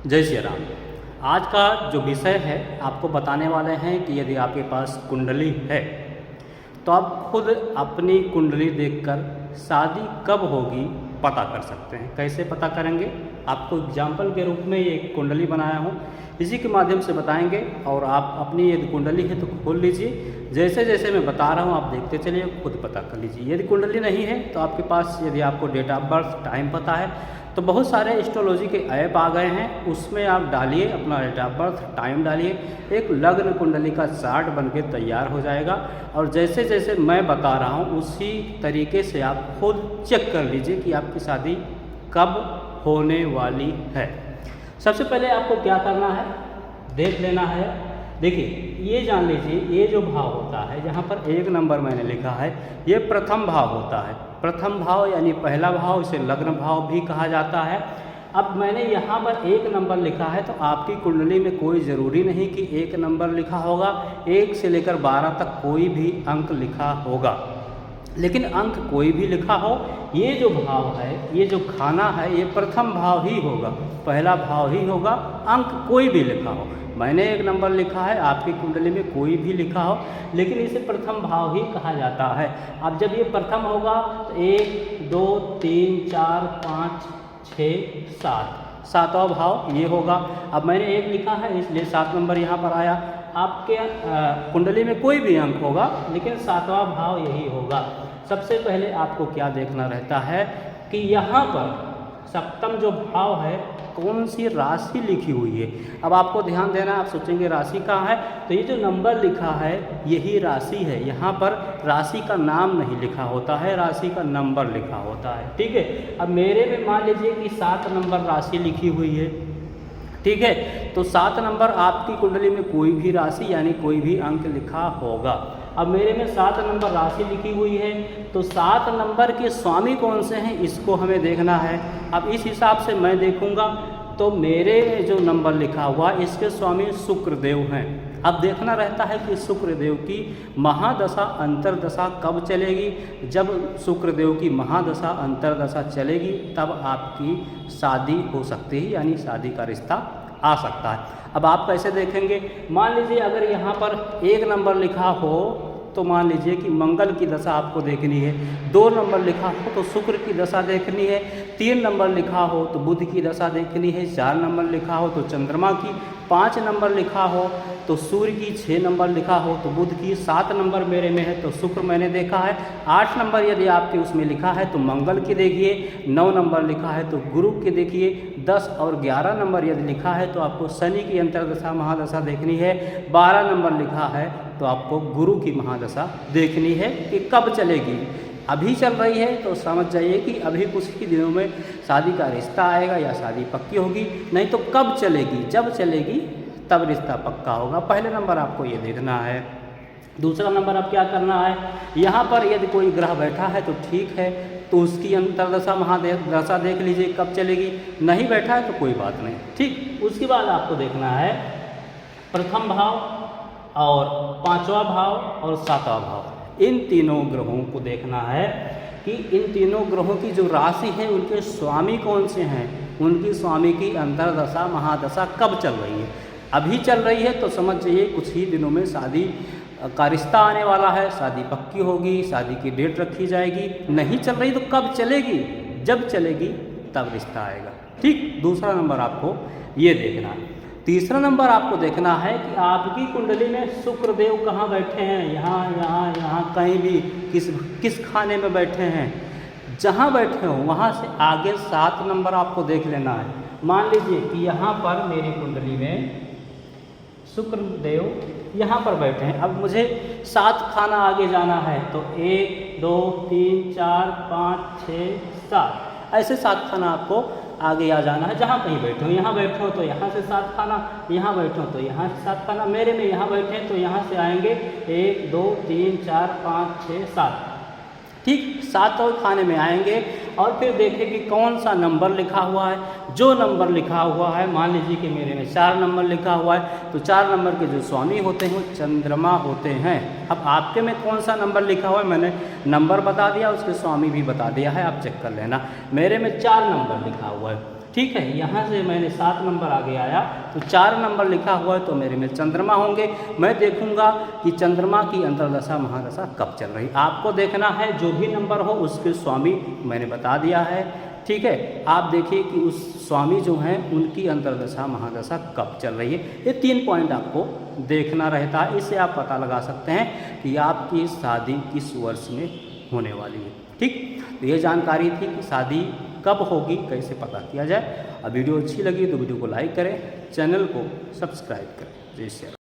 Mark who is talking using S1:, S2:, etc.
S1: जय श्री राम। आज का जो विषय है आपको बताने वाले हैं कि यदि आपके पास कुंडली है तो आप खुद अपनी कुंडली देखकर शादी कब होगी पता कर सकते हैं। कैसे पता करेंगे, आपको एग्जाम्पल के रूप में ये कुंडली बनाया हूँ, इसी के माध्यम से बताएंगे। और आप अपनी यदि कुंडली है तो खोल लीजिए, जैसे जैसे मैं बता रहा हूँ आप देखते चलिए, खुद पता कर लीजिए। यदि कुंडली नहीं है तो आपके पास, यदि आपको डेट ऑफ बर्थ टाइम पता है तो बहुत सारे एस्ट्रोलॉजी के ऐप आ गए हैं, उसमें आप डालिए अपना डेट ऑफ बर्थ टाइम डालिए, एक लग्न कुंडली का चार्ट बनके तैयार हो जाएगा। और जैसे जैसे मैं बता रहा हूँ उसी तरीके से आप खुद चेक कर लीजिए कि आपकी शादी कब होने वाली है। सबसे पहले आपको क्या करना है, देख लेना है। देखिए, ये जान लीजिए, ये जो भाव होता है, जहाँ पर 1 नंबर मैंने लिखा है, ये प्रथम भाव होता है। प्रथम भाव यानी पहला भाव, इसे लग्न भाव भी कहा जाता है। अब मैंने यहाँ पर 1 नंबर लिखा है तो आपकी कुंडली में कोई ज़रूरी नहीं कि 1 नंबर लिखा होगा, 1 से लेकर 12 तक कोई भी अंक लिखा होगा। लेकिन अंक कोई भी लिखा हो, ये जो भाव है, ये जो खाना है, ये प्रथम भाव ही होगा, पहला भाव ही होगा, अंक कोई भी लिखा हो। मैंने 1 नंबर लिखा है, आपकी कुंडली में कोई भी लिखा हो, लेकिन इसे प्रथम भाव ही कहा जाता है। अब जब ये प्रथम होगा तो 1 2 3 4 5 6 7, सातवां भाव ये होगा। अब मैंने 1 लिखा है इसलिए 7 नंबर यहाँ पर आया। आपके कुंडली में कोई भी अंक होगा लेकिन सातवां भाव यही होगा। सबसे पहले आपको क्या देखना रहता है कि यहाँ पर सप्तम जो भाव है, कौन सी राशि लिखी हुई है। अब आपको ध्यान देना, आप सोचेंगे राशि कहाँ है, तो ये जो नंबर लिखा है यही राशि है। यहाँ पर राशि का नाम नहीं लिखा होता है, राशि का नंबर लिखा होता है। ठीक है, अब मेरे में मान लीजिए कि 7 नंबर राशि लिखी हुई है। ठीक है, तो 7 नंबर आपकी कुंडली में कोई भी राशि यानी कोई भी अंक लिखा होगा। अब मेरे में 7 नंबर राशि लिखी हुई है तो 7 नंबर के स्वामी कौन से हैं इसको हमें देखना है। अब इस हिसाब से मैं देखूंगा तो मेरे जो नंबर लिखा हुआ इसके स्वामी शुक्रदेव हैं। अब देखना रहता है कि शुक्रदेव की महादशा अंतरदशा कब चलेगी। जब शुक्रदेव की महादशा अंतरदशा चलेगी तब आपकी शादी हो सकती है, यानी शादी का रिश्ता आ सकता है। अब आप कैसे देखेंगे, मान लीजिए अगर यहाँ पर 1 नंबर लिखा हो तो मान लीजिए कि मंगल की दशा आपको देखनी है, 2 नंबर लिखा हो तो शुक्र की दशा देखनी है, 3 नंबर लिखा हो तो बुध की दशा देखनी है, 4 नंबर लिखा हो तो चंद्रमा की, 5 नंबर लिखा हो तो सूर्य की, 6 नंबर लिखा हो तो बुध की, 7 नंबर मेरे में है तो शुक्र मैंने देखा है, 8 नंबर यदि आपके उसमें लिखा है तो मंगल की देखिए, 9 नंबर लिखा है तो गुरु की देखिए, 10 और 11 नंबर यदि लिखा है तो आपको शनि की अंतरदशा महादशा देखनी है, 12 नंबर लिखा है तो आपको गुरु की महादशा देखनी है कि कब चलेगी। अभी चल रही है तो समझ जाइए कि अभी कुछ ही दिनों में शादी का रिश्ता आएगा या शादी पक्की होगी, नहीं तो कब चलेगी, जब चलेगी तब रिश्ता पक्का होगा। पहले नंबर आपको ये देखना है। दूसरा नंबर आप क्या करना है, यहाँ पर यदि कोई ग्रह बैठा है तो ठीक है, तो उसकी अंतरदशा महादशा देख लीजिए कब चलेगी, नहीं बैठा है तो कोई बात नहीं। ठीक, उसके बाद आपको देखना है प्रथम भाव और 5वां भाव और 7वां भाव, इन तीनों ग्रहों को देखना है कि इन तीनों ग्रहों की जो राशि है उनके स्वामी कौन से हैं, उनकी स्वामी की अंतरदशा महादशा कब चल रही है। अभी चल रही है तो समझ जाइए कुछ ही दिनों में शादी का रिश्ता आने वाला है, शादी पक्की होगी, शादी की डेट रखी जाएगी। नहीं चल रही तो कब चलेगी, जब चलेगी तब रिश्ता आएगा। ठीक, दूसरा नंबर आपको ये देखना है। तीसरा नंबर आपको देखना है कि आपकी कुंडली में शुक्रदेव कहाँ बैठे हैं, यहाँ यहाँ यहाँ कहीं भी किस खाने में बैठे हैं। जहाँ बैठे हो वहाँ से आगे 7 नंबर आपको देख लेना है। मान लीजिए कि यहाँ पर मेरी कुंडली में शुक्रदेव यहाँ पर बैठे हैं। अब मुझे 7 खाना आगे जाना है तो 1 2 3 4 5 6 7, ऐसे 7 खाना आपको आगे आ जाना है। जहाँ कहीं बैठे हो, यहाँ बैठे हो तो यहाँ से 7 खाना, यहाँ बैठे हो तो यहाँ से 7 खाना। मेरे में यहाँ बैठे हैं तो यहाँ से आएंगे 1 2 3 4 5 6 7। ठीक, 7 और खाने में आएंगे और फिर देखें कि कौन सा नंबर लिखा हुआ है। जो नंबर लिखा हुआ है, मान लीजिए कि मेरे में 4 नंबर लिखा हुआ है तो 4 नंबर के जो स्वामी होते हैं वो चंद्रमा होते हैं। अब आपके में कौन सा नंबर लिखा हुआ है, मैंने नंबर बता दिया, उसके स्वामी भी बता दिया है, आप चेक कर लेना। मेरे में 4 नंबर लिखा हुआ है। ठीक है, यहाँ से मैंने 7 नंबर आगे आया तो 4 नंबर लिखा हुआ है तो मेरे में चंद्रमा होंगे। मैं देखूंगा कि चंद्रमा की अंतर्दशा महादशा कब चल रही। आपको देखना है जो भी नंबर हो उसके स्वामी मैंने बता दिया है। ठीक है, आप देखिए कि उस स्वामी जो हैं उनकी अंतर्दशा महादशा कब चल रही है। ये 3 पॉइंट आपको देखना रहता है। इससे आप पता लगा सकते हैं कि आपकी शादी किस वर्ष में होने वाली है। ठीक, तो ये जानकारी थी कि शादी कब होगी, कैसे पता किया जाए। अब वीडियो अच्छी लगी तो वीडियो को लाइक करें, चैनल को सब्सक्राइब करें। जय श्री राम।